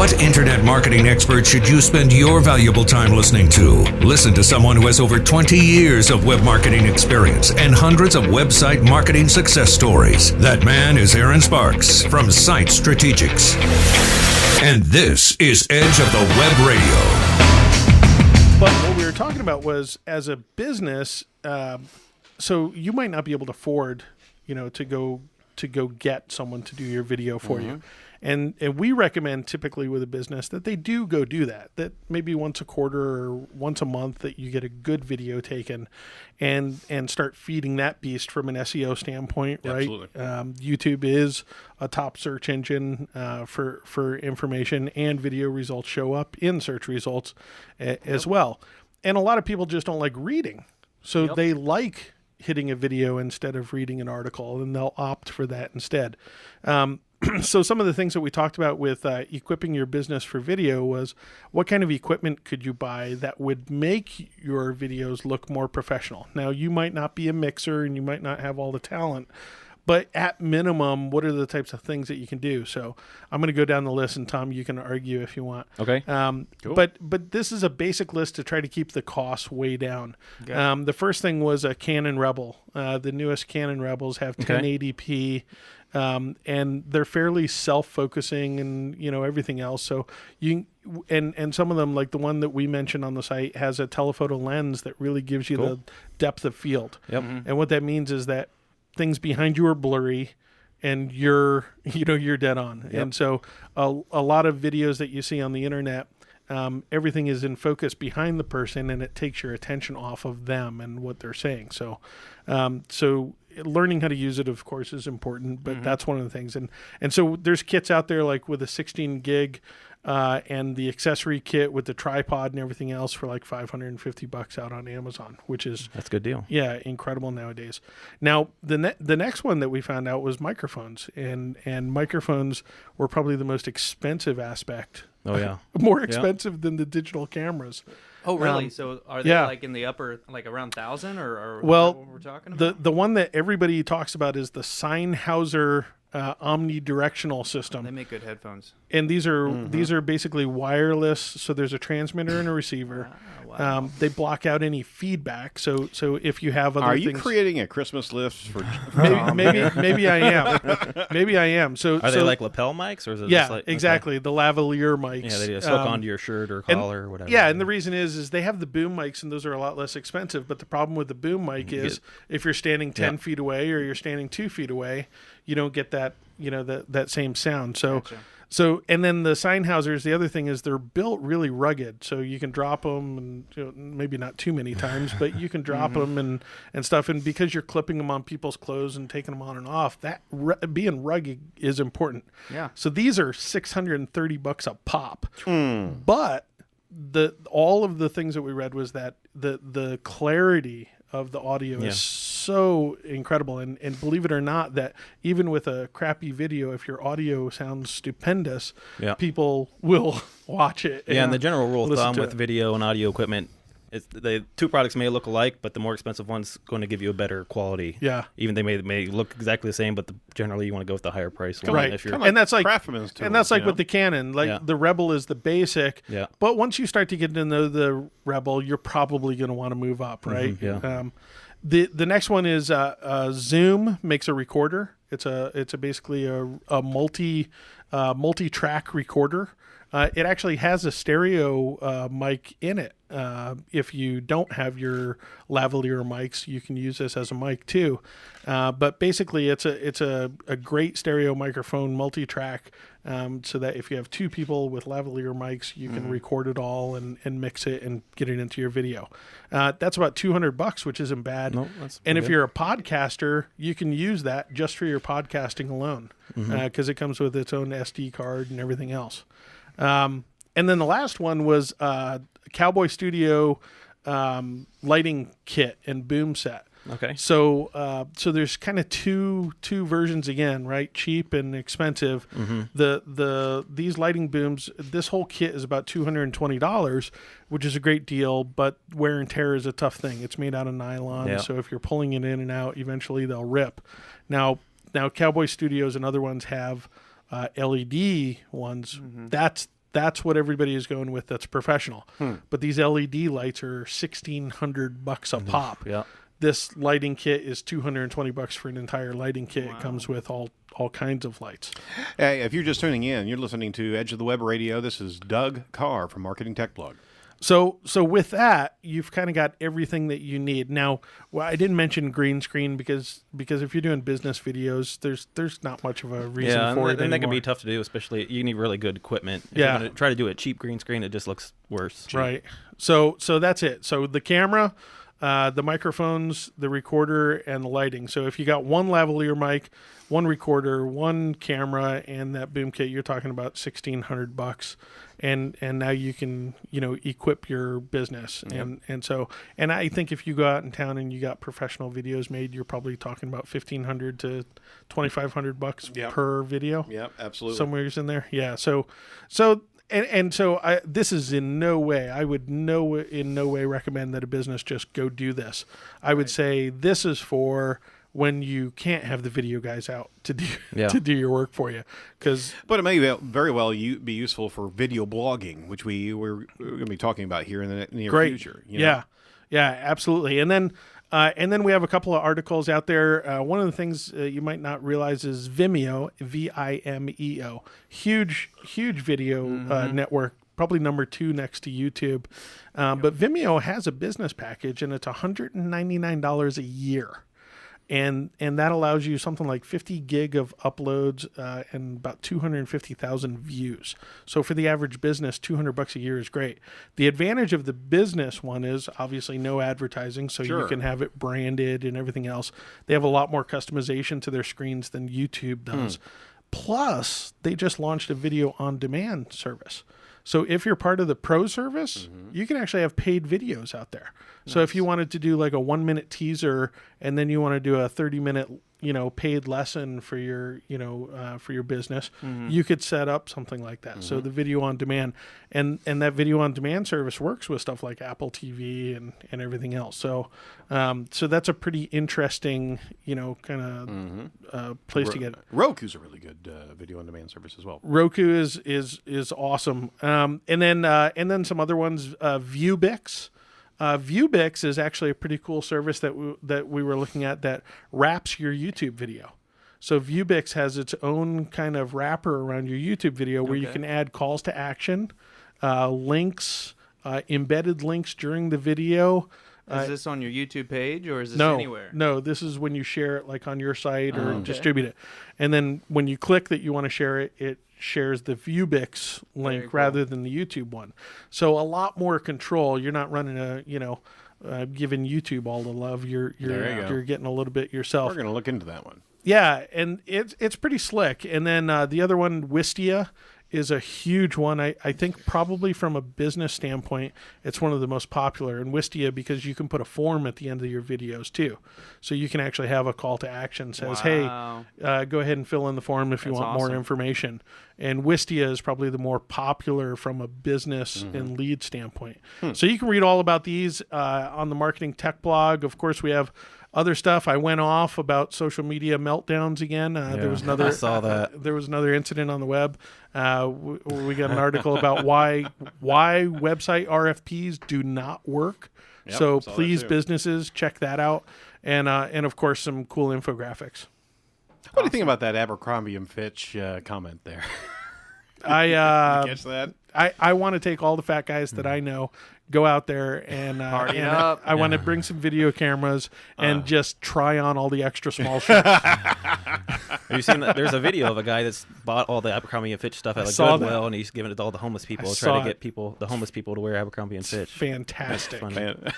What internet marketing expert should you spend your valuable time listening to? Listen to someone who has over 20 years of web marketing experience and hundreds of website marketing success stories. That man is Aaron Sparks from Site Strategics. And this is Edge of the Web Radio. But what we were talking about was, as a business, so you might not be able to afford, to go get someone to do your video for you. And we recommend typically with a business that they do go do that maybe once a quarter or once a month that you get a good video taken and start feeding that beast from an SEO standpoint, right? Absolutely. YouTube is a top search engine for information, and video results show up in search results as well. And a lot of people just don't like reading. So they like hitting a video instead of reading an article, and they'll opt for that instead. So some of the things that we talked about with equipping your business for video was, what kind of equipment could you buy that would make your videos look more professional? Now, you might not be a mixer and you might not have all the talent, but at minimum, what are the types of things that you can do? So I'm going to go down the list, and Tom, you can argue if you want. Okay. Cool. But this is a basic list to try to keep the costs way down. Okay. The first thing was a Canon Rebel. The newest Canon Rebels have 1080p. And they're fairly self-focusing and, everything else. So and some of them, like the one that we mentioned on the site, has a telephoto lens that really gives you the depth of field. Yep. And what that means is that things behind you are blurry and you're dead on. Yep. And so a lot of videos that you see on the internet, everything is in focus behind the person, and it takes your attention off of them and what they're saying. So learning how to use it, of course, is important, but that's one of the things. And so there's kits out there like with a 16 gig and the accessory kit with the tripod and everything else for like $550 out on Amazon, which is That's a good deal. Yeah, incredible nowadays. Now, the next one that we found out was microphones, and microphones were probably the most expensive aspect. Oh, yeah. More expensive than the digital cameras. Oh, really? So are they like in the upper, like around 1,000 or well, what we're talking about? The one that everybody talks about is the Signhaus omnidirectional system. They make good headphones. And these are basically wireless. So there's a transmitter and a receiver. Wow. They block out any feedback. So if you have other Are things, you creating a Christmas list for? maybe I am. Maybe I am. So Are they like lapel mics, or is it yeah, just like exactly, the lavalier mics. Yeah, they just hook onto your shirt or collar or whatever. Yeah, and the reason is they have the boom mics, and those are a lot less expensive. But the problem with the boom mic is if you're standing 10 feet away or you're standing 2 feet away, you don't get that that same sound. So. Gotcha. So, and then the Signhausers, the other thing is they're built really rugged, so you can drop them, and maybe not too many times, but you can drop them and stuff. And because you're clipping them on people's clothes and taking them on and off, that being rugged is important. Yeah. So these are $630 a pop, but all of the things that we read was that the clarity of the audio is so incredible, and believe it or not, that even with a crappy video, if your audio sounds stupendous, people will watch it. And the general rule of thumb with it. video and audio equipment is the two products may look alike, but the more expensive one's going to give you a better quality. Yeah. Even they may look exactly the same, but generally you want to go with the higher price one. Right. If you're, And that's like Craftsman's tools, and that's like with the Canon, the Rebel is the basic. Yeah. But once you start to get to know the Rebel, you're probably going to want to move up, right? Yeah. The next one is Zoom makes a recorder. It's basically a multi-track recorder. It actually has a stereo mic in it. If you don't have your lavalier mics, you can use this as a mic too. But basically, it's a great stereo microphone, multi-track, so that if you have two people with lavalier mics, you can record it all and mix it and get it into your video. That's about $200, which isn't bad. No, that's and if good. you're a podcaster, you can use that just for your podcasting alone, because it comes with its own SD card and everything else. And then the last one was Cowboy Studio lighting kit and boom set. Okay. So there's kind of two versions again, right? Cheap and expensive. These lighting booms, this whole kit is about $220, which is a great deal, but wear and tear is a tough thing. It's made out of nylon, so if you're pulling it in and out, eventually they'll rip. Now Cowboy Studios and other ones have LED ones. That's what everybody is going with. That's professional. But these LED lights are $1,600 a pop. Yeah. This lighting kit is $220 for an entire lighting kit. It comes with all kinds of lights. Hey, if you're just tuning in, you're listening to Edge of the Web Radio. This is Doug Carr from Marketing Tech Blog. So with that, you've kind of got everything that you need. Now, well, I didn't mention green screen because if you're doing business videos, there's not much of a reason for it and that anymore. can be tough to do, especially you need really good equipment. If Yeah. you're gonna try to do a cheap green screen, it just looks worse. Right. So that's it. So the camera, the microphones, the recorder, and the lighting. So if you got one lavalier mic, one recorder, one camera, and that boom kit, you're talking about $1,600, and now you can equip your business. And I think if you go out in town and you got professional videos made, you're probably talking about $1,500 to $2,500 per video. Yep, absolutely. Somewhere in there. Yeah. So this is in no way, I would in no way recommend that a business just go do this. I would say this is for when you can't have the video guys out to do your work for you. But it may very well be useful for video blogging, which we're going to be talking about here in the near future. Yeah, absolutely. And then we have a couple of articles out there. One of the things you might not realize is Vimeo, Vimeo, huge video network, probably number 2 next to YouTube. But Vimeo has a business package, and it's $199 a year. And that allows you something like 50 gig of uploads and about 250,000 views. So for the average business, $200 a year is great. The advantage of the business one is obviously no advertising, so you can have it branded and everything else. They have a lot more customization to their screens than YouTube does. Plus, they just launched a video on demand service. So if you're part of the pro service, you can actually have paid videos out there. So if you wanted to do like a 1-minute teaser and then you want to do a 30-minute, paid lesson for your business, you could set up something like that. So the video on demand and that video on demand service works with stuff like Apple TV and everything else. So that's a pretty interesting, kind of place to get it. Roku's a really good video on demand service as well. Roku is awesome. And then some other ones, ViewBix. ViewBix is actually a pretty cool service that we were looking at that wraps your YouTube video. So ViewBix has its own kind of wrapper around your YouTube video where you can add calls to action, links, embedded links during the video. Is this on your YouTube page or is this anywhere? No, this is when you share it like on your site or distribute it. And then when you click that you want to share it, it shares the ViewBix link rather than the YouTube one. So a lot more control. You're not running giving YouTube all the love. You're getting a little bit yourself. We're going to look into that one. Yeah, and it's pretty slick. And then the other one, Wistia, is a huge one. I think probably from a business standpoint, it's one of the most popular. And Wistia, because you can put a form at the end of your videos too. So you can actually have a call to action says, hey, go ahead and fill in the form if you want more information. And Wistia is probably the more popular from a business and lead standpoint. So you can read all about these on the Marketing Tech blog. Of course, we have other stuff. I went off about social media meltdowns again. There was another. I saw that. There was another incident on the web. We got an article about why website RFPs do not work. Yep, so saw that please, too. businesses, check that out, and of course some cool infographics. What do you think about that Abercrombie and Fitch comment there? I Catch that? I want to take all the fat guys that I know, go out there and Party it up. I want to bring some video cameras and just try on all the extra small shirts. Have you seen that? There's a video of a guy that's bought all the Abercrombie and Fitch stuff at a saw Goodwill, that. and he's giving it to all the homeless people, I trying saw to it. get the homeless people to wear Abercrombie and Fitch. Fantastic. Funny. Man.